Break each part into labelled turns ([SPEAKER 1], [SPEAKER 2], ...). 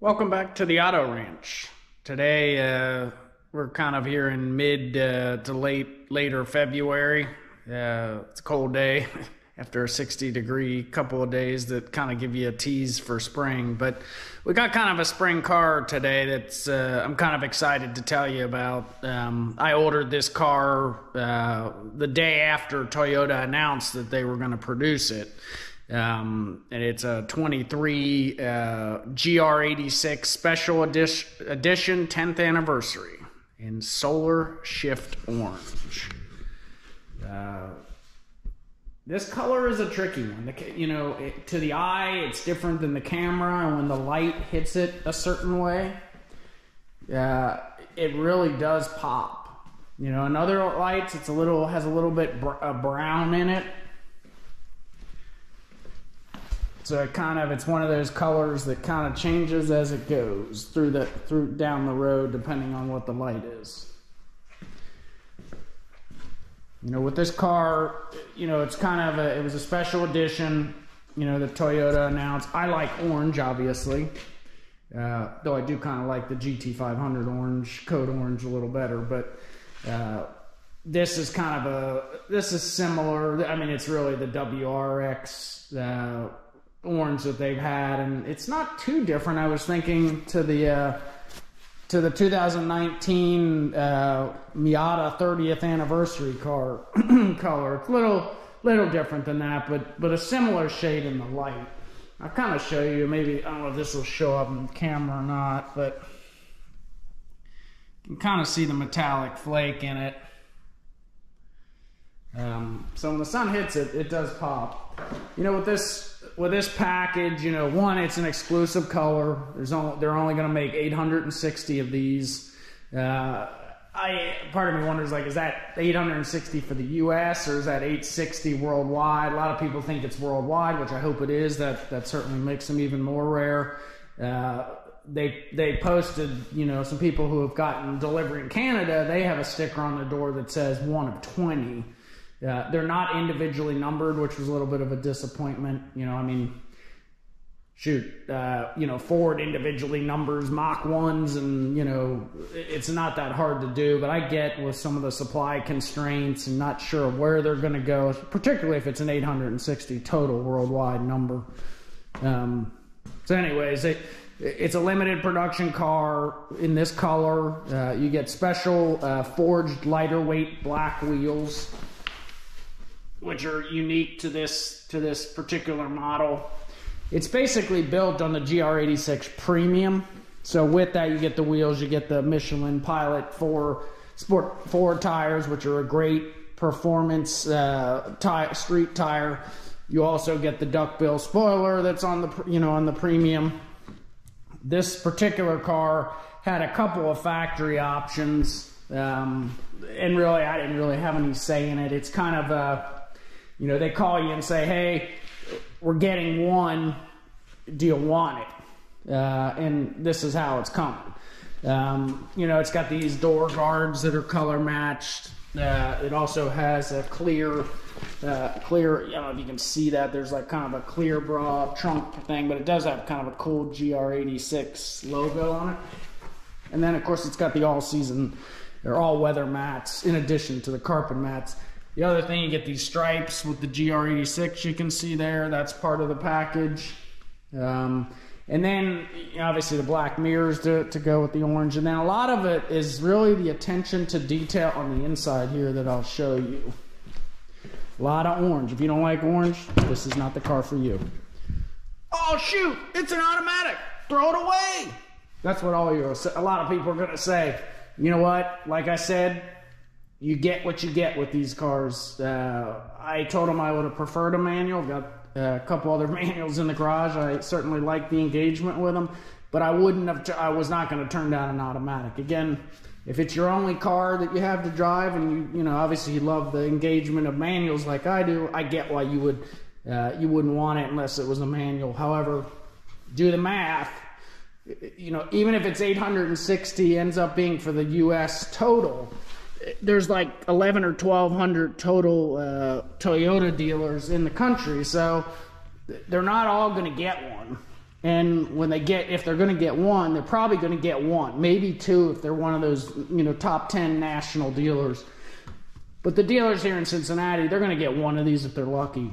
[SPEAKER 1] Welcome back to the Auto Ranch. Today we're kind of here in mid to later February. It's a cold day after a 60-degree couple of days that kind of give you a tease for spring. But we got kind of a spring car today that's I'm kind of excited to tell you about. I ordered this car the day after Toyota announced that they were going to produce it. And it's a 23 GR86 Special Edition 10th anniversary in solar shift orange. This color is a tricky one. To the eye, it's different than the camera, and when the light hits it a certain way, it really does pop. In other lights, has a little bit brown in it. So it's one of those colors that kind of changes as it goes through down the road, depending on what the light is. With this car, it's it was a special edition, that Toyota announced. I like orange, obviously, though I do kind of like the GT500 orange, code orange, a little better. But this is this is similar. I mean, it's really the WRX orange that they've had, and it's not too different. I was thinking to the 2019 Miata 30th anniversary car color. It's a little different than that, but a similar shade in the light. I'll kind of show you. Maybe I don't know if this will show up on camera or not, but you can kind of see the metallic flake in it. So when the sun hits it, it does pop. With this package, one, it's an exclusive color. They're only going to make 860 of these. Part of me wonders, is that 860 for the U.S. or is that 860 worldwide? A lot of people think it's worldwide, which I hope it is. That certainly makes them even more rare. They posted, some people who have gotten delivery in Canada, they have a sticker on their door that says 1 of 20. They're not individually numbered, which was a little bit of a disappointment. Ford individually numbers Mach 1s, and, it's not that hard to do. But I get with some of the supply constraints and not sure where they're going to go, particularly if it's an 860 total worldwide number. So anyways, it's a limited production car in this color. You get special forged lighter weight black wheels, which are unique to this particular model. It's basically built on the GR86 Premium. So with that, you get the wheels, you get the Michelin Pilot 4 Sport 4 tires, which are a great performance street tire. You also get the duckbill spoiler that's on the Premium. This particular car had a couple of factory options, and really, I didn't really have any say in it. It's kind of they call you and say, hey, we're getting one, do you want it? And this is how it's coming. It's got these door guards that are color matched. It also has a clear, I don't know if you can see that, there's kind of a clear bra trunk thing, but it does have kind of a cool GR86 logo on it. And then, of course, it's got the all-season, or all-weather mats in addition to the carpet mats. The other thing, you get these stripes with the GR86 you can see there. That's part of the package. And then, obviously, the black mirrors to go with the orange. And then a lot of it is really the attention to detail on the inside here that I'll show you. A lot of orange. If you don't like orange, this is not the car for you. Oh, shoot! It's an automatic! Throw it away! That's what a lot of people are going to say. You know what? Like I said, you get what you get with these cars. I told them I would have preferred a manual. Got a couple other manuals in the garage. I certainly like the engagement with them, but I was not going to turn down an automatic. Again, if it's your only car that you have to drive, and you obviously you love the engagement of manuals like I do, I get why you wouldn't want it unless it was a manual. However, do the math. Even if it's 860 ends up being for the U.S. total, there's 11 or 1,200 total Toyota dealers in the country, so they're not all going to get one. And when if they're going to get one, they're probably going to get one, maybe two if they're one of those, you know, top 10 national dealers. But the dealers here in Cincinnati, they're going to get one of these if they're lucky.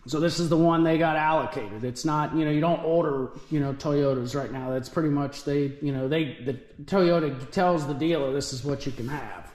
[SPEAKER 1] So this is the one they got allocated. It's not, you know, you don't order, you know, Toyotas right now. That's pretty much the Toyota tells the dealer this is what you can have.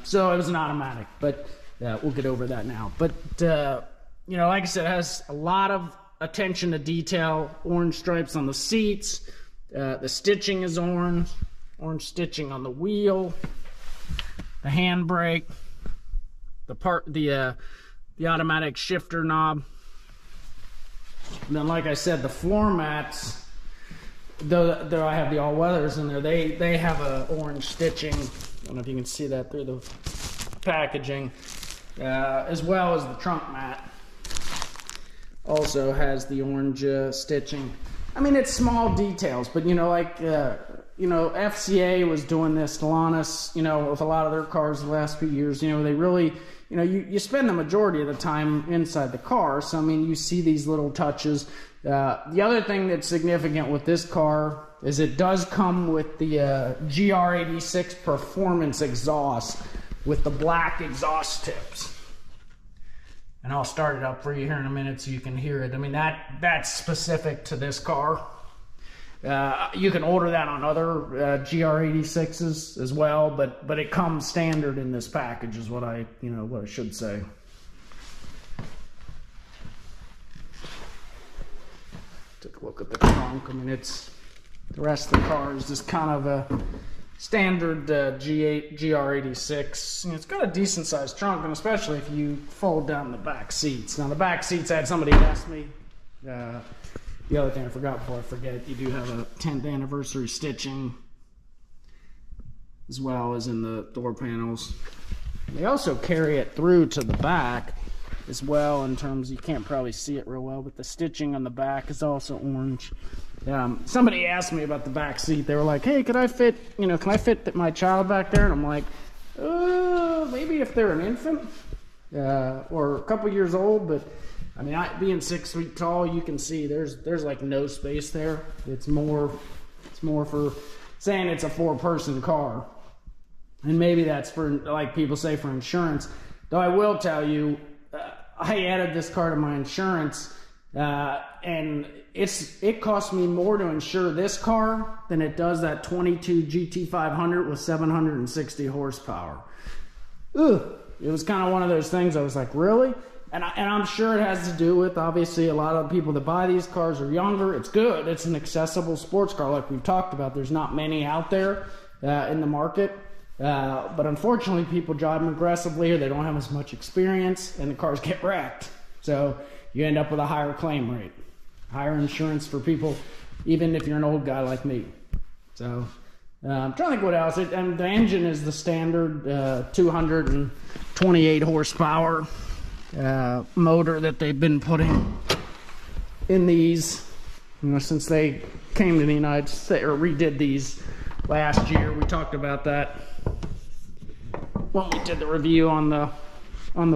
[SPEAKER 1] So it was an automatic, but we'll get over that now. But, you know, like I said, it has a lot of attention to detail. Orange stripes on the seats. The stitching is orange. Orange stitching on the wheel. The handbrake. The automatic shifter knob. And then, like I said, the floor mats, though I have the all-weathers in there, they have a orange stitching. I don't know if you can see that through the packaging, as well as the trunk mat. Also has the orange stitching. I mean, it's small details, but you know, like you know, FCA was doing this, Stellantis, you know, with a lot of their cars the last few years. You know, they really, you know, you spend the majority of the time inside the car, so I mean, you see these little touches. The other thing that's significant with this car is it does come with the GR86 Performance Exhaust with the black exhaust tips. And I'll start it up for you here in a minute so you can hear it. I mean, that's specific to this car. You can order that on other GR86s as well, but it comes standard in this package is what I should say. Take a look at the trunk. I mean, the rest of the car is just kind of a standard GR86. It's got a decent sized trunk, and especially if you fold down the back seats. Now the back seats, I had somebody ask me, the other thing I forgot before I forget, you do have a 10th anniversary stitching as well as in the door panels. They also carry it through to the back as well, in terms, you can't probably see it real well, but the stitching on the back is also orange. Somebody asked me about the back seat. They were like, hey, can I fit my child back there? And I'm like, maybe if they're an infant or a couple years old, but I mean, being 6 feet tall, you can see there's like no space there. It's more for saying it's a 4-person car, and maybe that's for, like people say, for insurance. Though I will tell you, I added this car to my insurance, and it cost me more to insure this car than it does that 22 GT500 with 760 horsepower. Ugh, it was kind of one of those things. I was like, really? And I'm sure it has to do with, obviously, a lot of the people that buy these cars are younger. It's good. It's an accessible sports car like we've talked about. There's not many out there in the market. But unfortunately, people drive them aggressively, or they don't have as much experience, and the cars get wrecked. So you end up with a higher claim rate, higher insurance for people, even if you're an old guy like me. So I'm trying to think what else. And the engine is the standard 228 horsepower motor that they've been putting in these, you know, since they came to the United States, or redid these last year. We talked about that when we did the review on the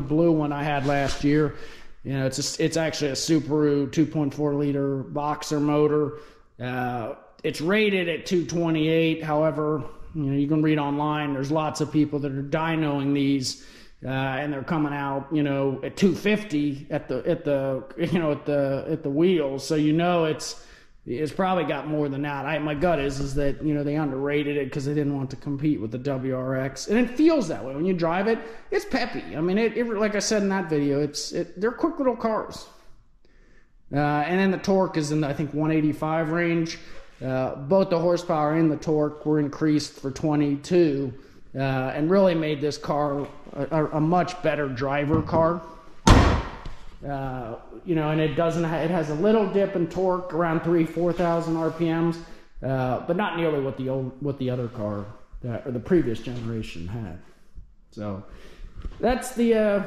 [SPEAKER 1] blue one I had last year. You know, it's actually a Subaru 2.4 liter boxer motor. It's rated at 228. However, you know, you can read online, there's lots of people that are dynoing these, and they're coming out, you know, at 250 at the wheels. So you know it's probably got more than that. My gut is that, you know, they underrated it because they didn't want to compete with the WRX, and it feels that way when you drive it. It's peppy. I mean, it like I said in that video, they're quick little cars. And then the torque is in the, I think, 185 range. Both the horsepower and the torque were increased for 22, and really made this car a much better driver car. You know, and it has a little dip in torque around 4,000 RPMs, but not nearly what the other car or the previous generation had. So that's the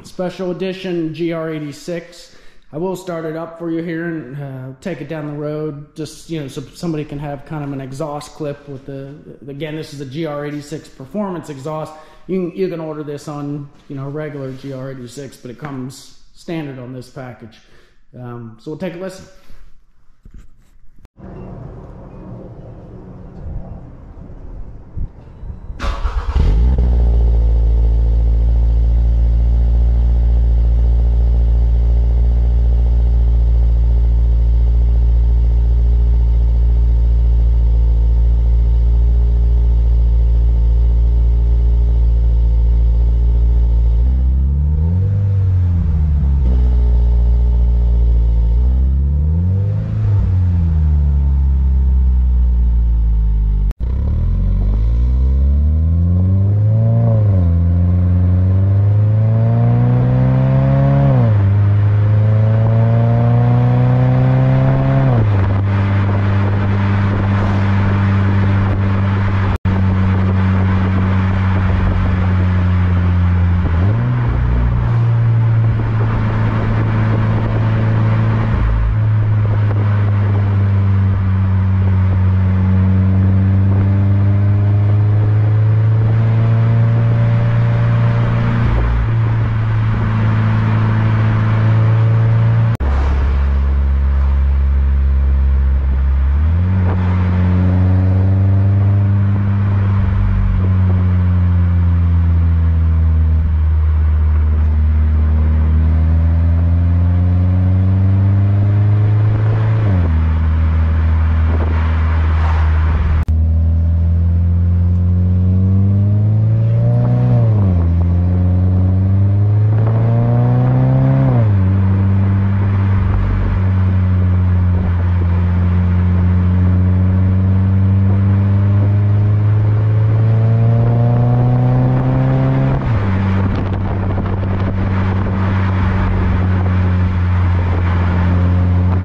[SPEAKER 1] Special Edition GR86. I will start it up for you here and take it down the road, just, you know, so somebody can have kind of an exhaust clip with again, this is a GR86 Performance Exhaust. You can order this on, you know, regular GR86, but it comes standard on this package. So we'll take a listen.